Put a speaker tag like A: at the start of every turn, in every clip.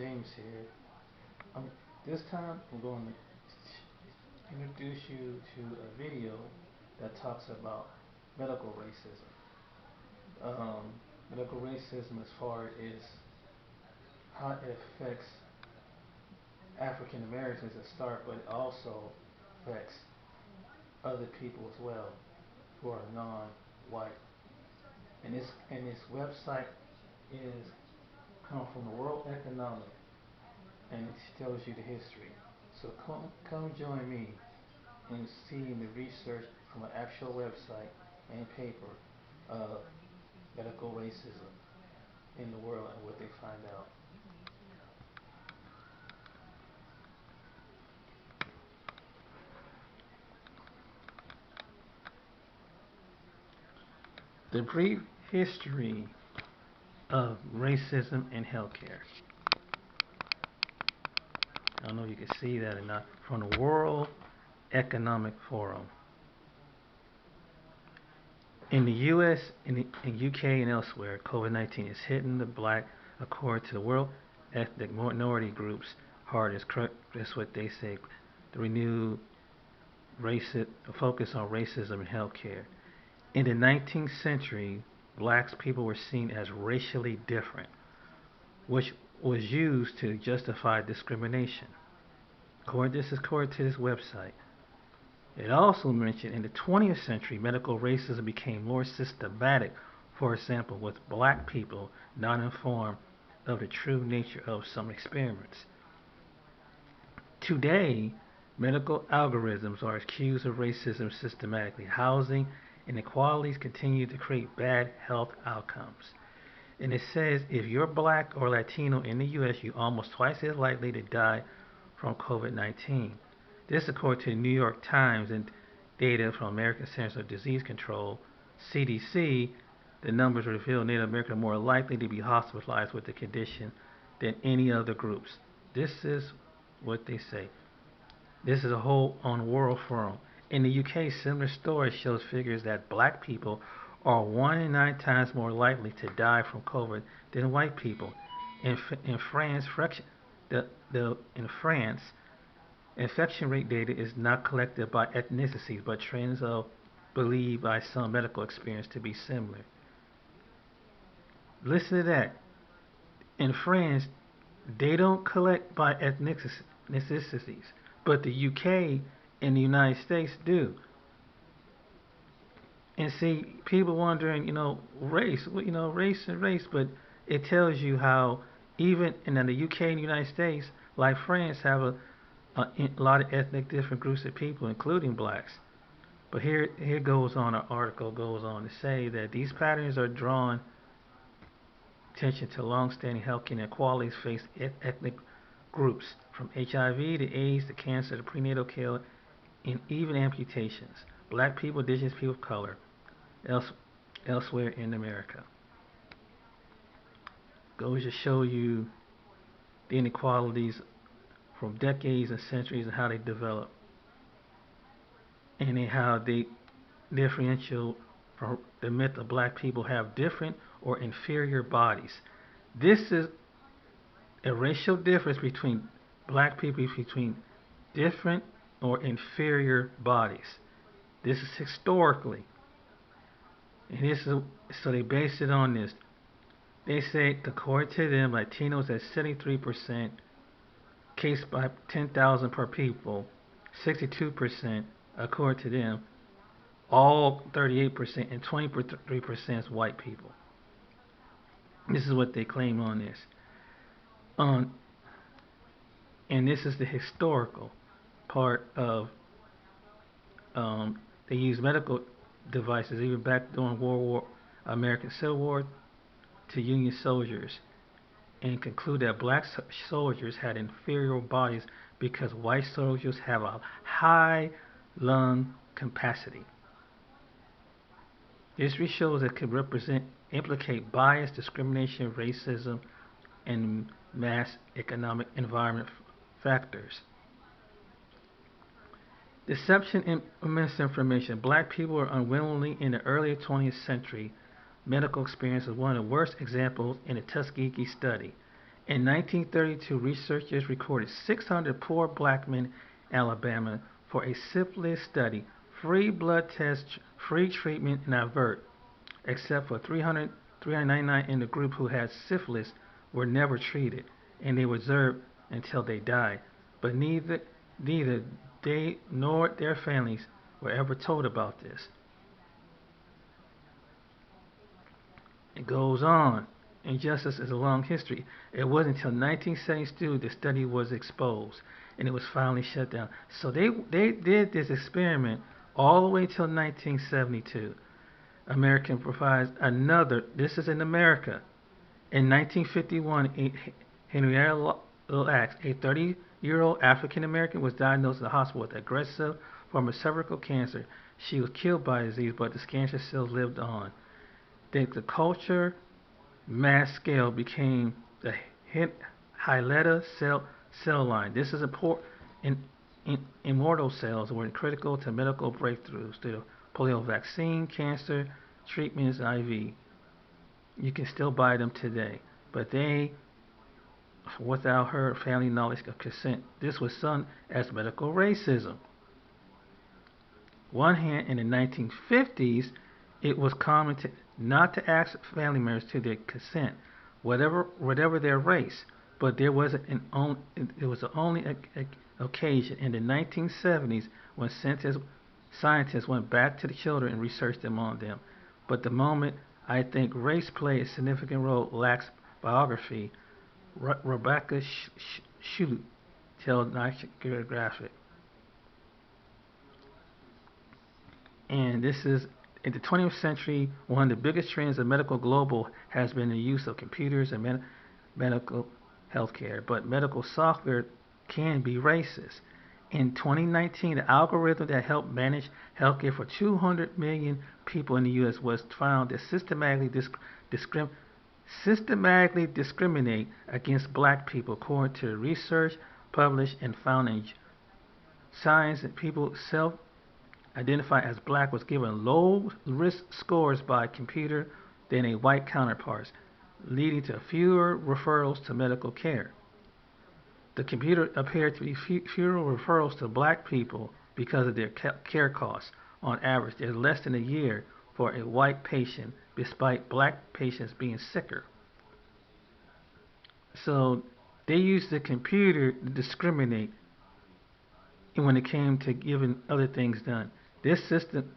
A: James here. Um, this time I'm going to introduce you to a video that talks about medical racism. Um, Medical racism as far as how it affects African Americans at start, but it also affects other people as well who are non-white. And this website is come from the World Economic, and it tells you the history. So come join me in seeing the research from an actual website and paper of medical racism in the world and what they find out. The brief history of racism in healthcare. I don't know if you can see that or not. From the World Economic Forum. In the U.S., in UK, and elsewhere, COVID-19 is hitting the black, according to the World Ethnic Minority Groups, hardest. That's what they say. The renewed focus on racism in healthcare. In the 19th century, blacks people were seen as racially different, which was used to justify discrimination. This is according to this website. It also mentioned in the 20th century, medical racism became more systematic, for example, with black people not informed of the true nature of some experiments. Today, medical algorithms are accused of racism systematically. Housing inequalities continue to create bad health outcomes. And it says if you're black or Latino in the U.S., you're almost twice as likely to die from COVID-19. This according to the New York Times and data from American Centers for Disease Control, CDC. The numbers reveal Native Americans are more likely to be hospitalized with the condition than any other groups. This is what they say. This is a whole on World Forum. In the UK, similar story shows figures that black people are 1 in 9 times more likely to die from COVID than white people. In France, in France, infection rate data is not collected by ethnicities, but trends are believed by some medical experience to be similar. Listen to that. In France, they don't collect by ethnicities, but the UK and the United States do. And see, people wondering, race, race and race, but it tells you how even in the UK and the United States, like France, have a lot of ethnic different groups of people, including blacks. But here goes on, our article goes on to say that these patterns are drawn attention to long-standing health inequalities faced ethnic groups, from HIV to AIDS to cancer to prenatal care and even amputations. Black people, indigenous people of color, elsewhere in America. Goes to show you the inequalities from decades and centuries and how they develop, and how they differential from the myth of black people have different or inferior bodies. This is a racial difference between black people between different or inferior bodies. This is historically. And this is so they base it on this. They say according to them, Latinos at 73% case by 10,000 per people, 62% according to them, all 38% and 23% is white people. This is what they claim on this. Um, and this is the historical part of. They use medical devices even back during American Civil War, to Union soldiers, and conclude that black soldiers had inferior bodies because white soldiers have a high lung capacity. History shows that could implicate bias, discrimination, racism, and mass economic environment factors. Deception and misinformation. Black people were unwillingly in the early 20th century. Medical experience was one of the worst examples in the Tuskegee study. In 1932, researchers recorded 600 poor black men in Alabama for a syphilis study. Free blood tests, free treatment, and avert, except for 399 in the group who had syphilis were never treated, and they were observed until they died. But neither they nor their families were ever told about this. It goes on. Injustice is a long history. It wasn't until 1972 the study was exposed and it was finally shut down. So they did this experiment all the way till 1972. American provides another. This is in America. In 1951, Henrietta Lacks, a 30-year-old African American, was diagnosed in the hospital with aggressive form of cervical cancer. She was killed by the disease, but the cancer cells lived on. The culture mass scale became the Hyaletta cell line. This is important. Immortal cells were critical to medical breakthroughs to the polio vaccine, cancer treatments, IV. You can still buy them today, but they, without her family knowledge of consent, this was seen as medical racism. One hand, in the 1950s, it was common not to ask family members to their consent, whatever their race. But there was it was the only occasion in the 1970s when scientists went back to the children and researched them on them. But the moment I think race played a significant role, Lack's biography, Rebecca Shute, tells National Geographic. And this is in the 20th century, one of the biggest trends of medical global has been the use of computers and medical healthcare. But medical software can be racist. In 2019, the algorithm that helped manage healthcare for 200 million people in the U.S. was found to systematically discriminate against black people, according to research published and found in Science. And people self-identified as black was given low risk scores by computer than a white counterparts, leading to fewer referrals to medical care. The computer appeared to be fewer referrals to black people because of their care costs. On average, there's less than a year for a white patient, despite black patients being sicker. So they used the computer to discriminate when it came to giving other things done. This system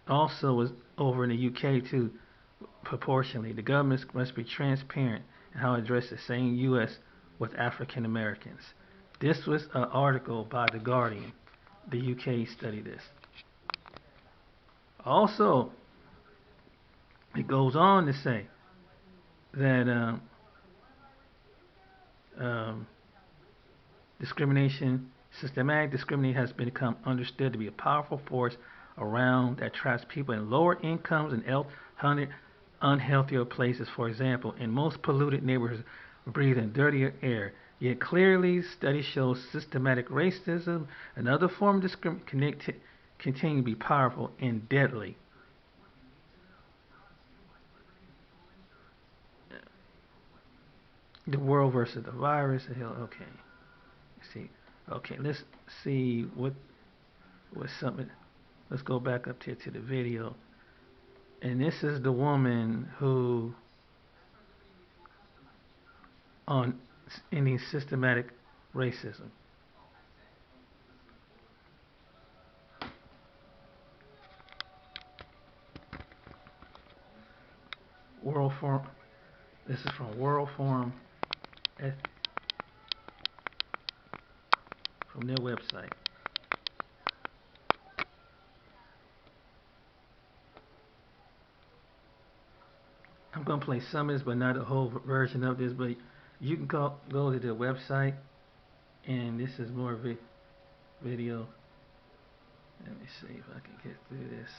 A: also was over in the UK too, proportionally. The government must be transparent in how it addresses the same U.S. with African Americans. This was an article by The Guardian. The UK studied this. Also, it goes on to say that systematic discrimination has become understood to be a powerful force around that traps people in lower incomes and unhealthier places. For example, in most polluted neighborhoods, breathing dirtier air. Yet clearly, studies show systematic racism and other forms of discrimination continue to be powerful and deadly. The world versus the virus. Okay. See. Okay. Let's see what something. Let's go back up here to the video. And this is the woman who on ending systematic racism. World Forum. This is from World Forum, from their website. I'm going to play some of this, but not a whole version of this. But you can go to their website, and this is more video. Let me see if I can get through this.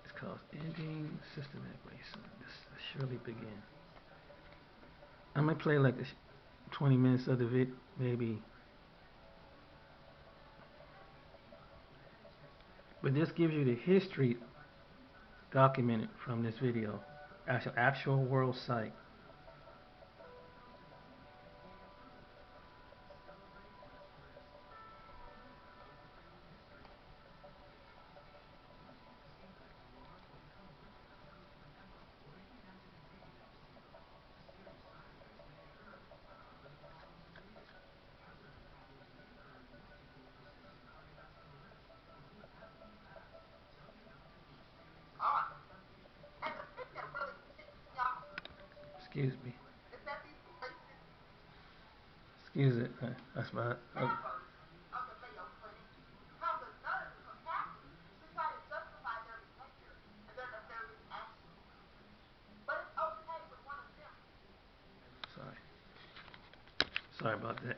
A: It's called Ending Systematic Racism. This surely begin. I might play like 20 minutes of the vid, maybe. But this gives you the history documented from this video. Actual world site. Excuse me. Excuse it. That's my. Sorry. Sorry about that.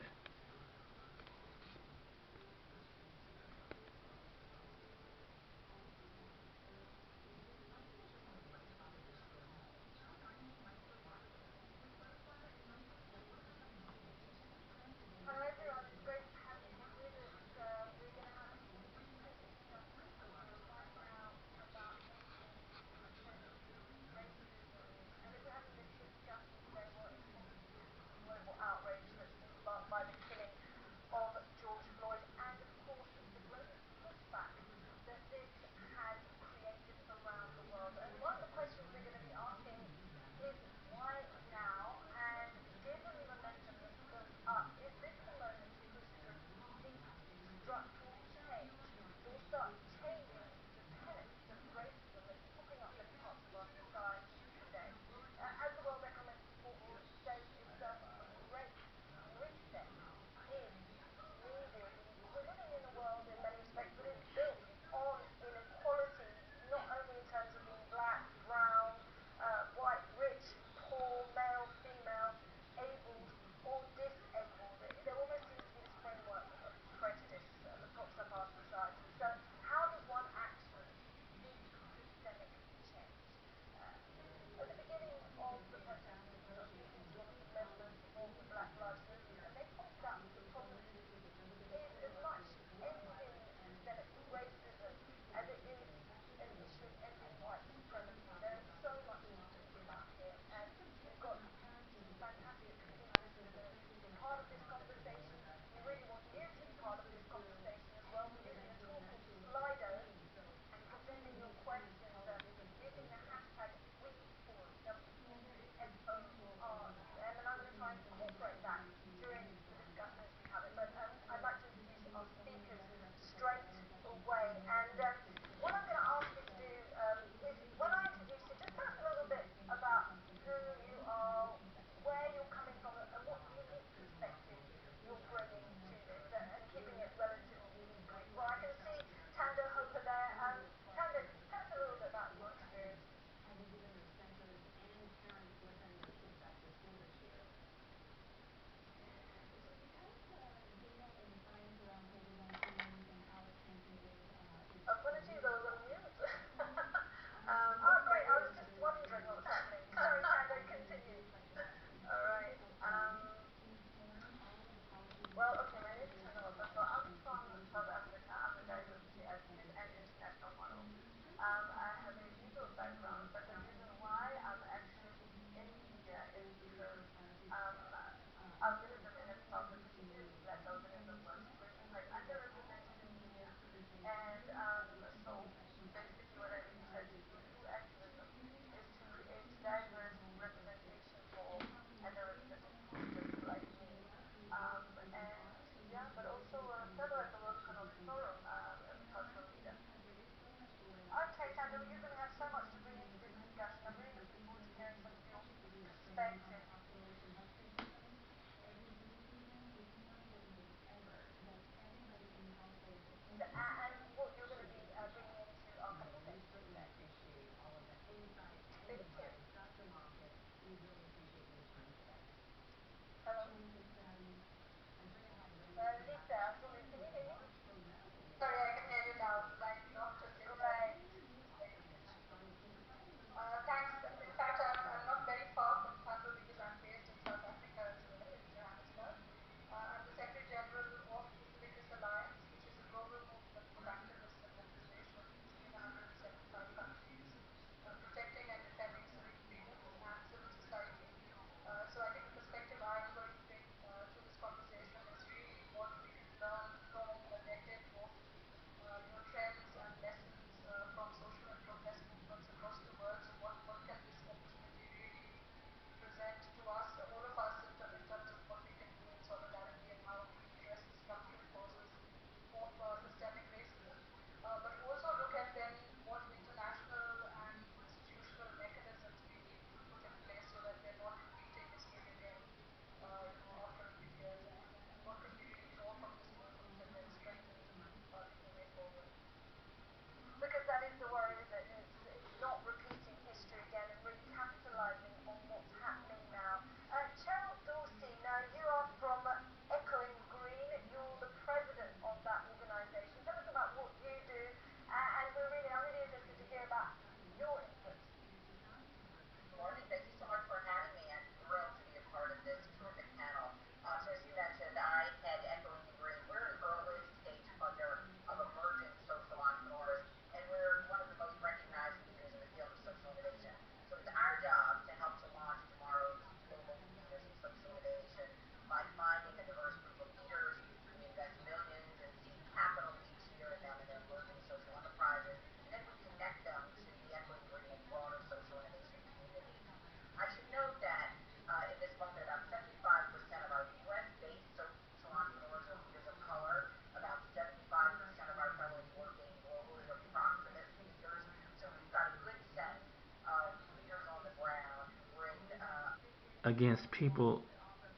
A: against people,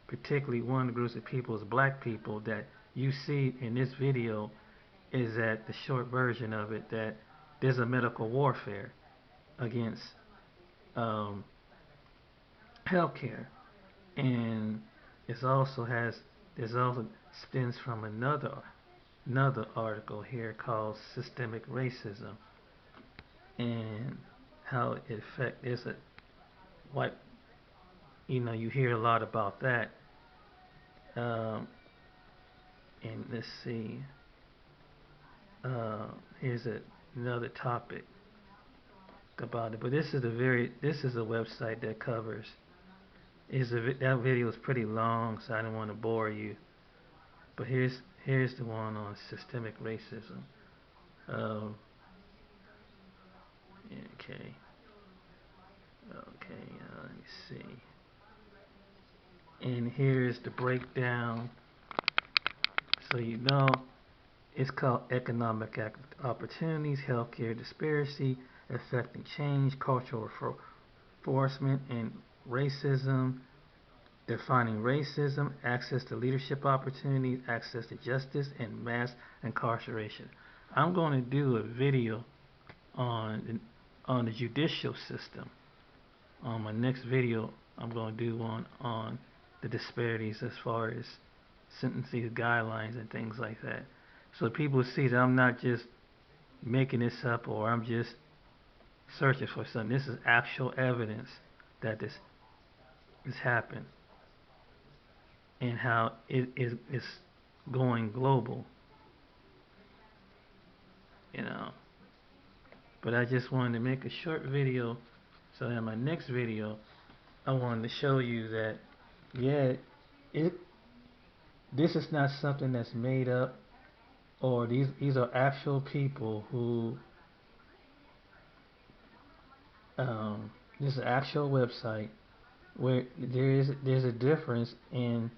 A: particularly one of the groups of people is black people that you see in this video, is that the short version of it, that there's a medical warfare against um, healthcare, and it also has there's also stems from another article here called systemic racism, and how it affects is a white, you hear a lot about that. um, and let's see, uh, here's another topic about it, but this is a website that covers, that video is pretty long, so I don't want to bore you. But here's the one on systemic racism. Um, okay, let me see. And here's the breakdown. So it's called Economic Opportunities, Healthcare Disparity, Affecting Change, Cultural Enforcement, and Racism. Defining racism, access to leadership opportunities, access to justice, and mass incarceration. I'm going to do a video on the judicial system. On my next video, I'm going to do one on the disparities as far as sentencing guidelines and things like that. So people see that I'm not just making this up or I'm just searching for something. This is actual evidence that this has happened and how it is going global, you know. But I just wanted to make a short video so in my next video I wanted to show you that, yeah, it this is not something that's made up, or these are actual people who this is an actual website where there's a difference in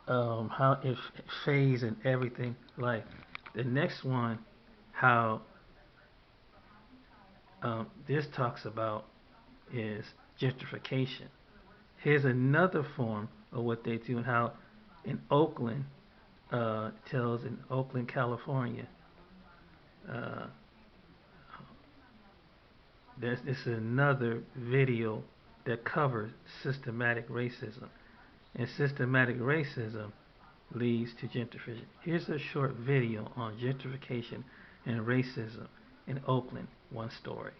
A: how it phase and everything. Like the next one, how this talks about is gentrification. Here's another form of what they do and how in Oakland, tells in Oakland, California, uh, this is another video that covers systematic racism. And systematic racism leads to gentrification. Here's a short video on gentrification and racism in Oakland, one story.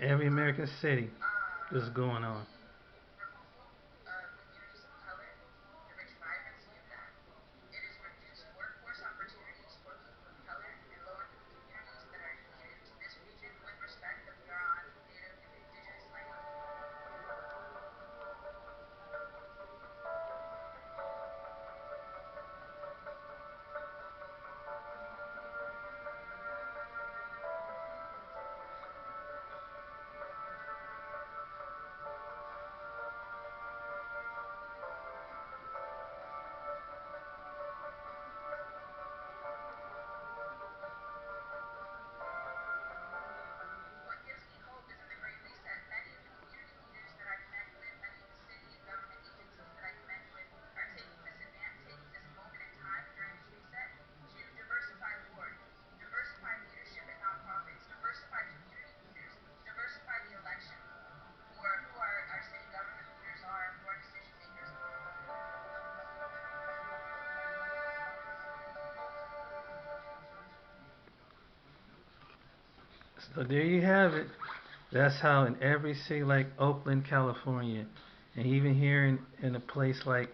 A: in every American city, this is going on. So there you have it. That's how in every city like Oakland, California, and even here in a place like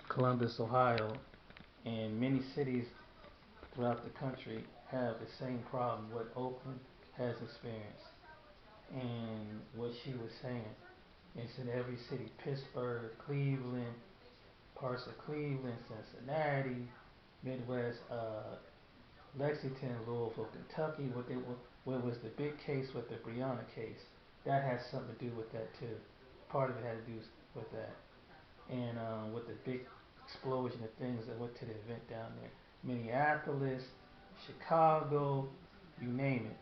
A: Columbus, Ohio, and many cities throughout the country have the same problem what Oakland has experienced. And what she was saying, it's in every city, Pittsburgh, Cleveland, parts of Cleveland, Cincinnati, Midwest, Lexington, Louisville, Kentucky. What was the big case with the Breonna case? That has something to do with that too. Part of it had to do with that, and with the big explosion of things that went to the event down there, Minneapolis, Chicago, you name it.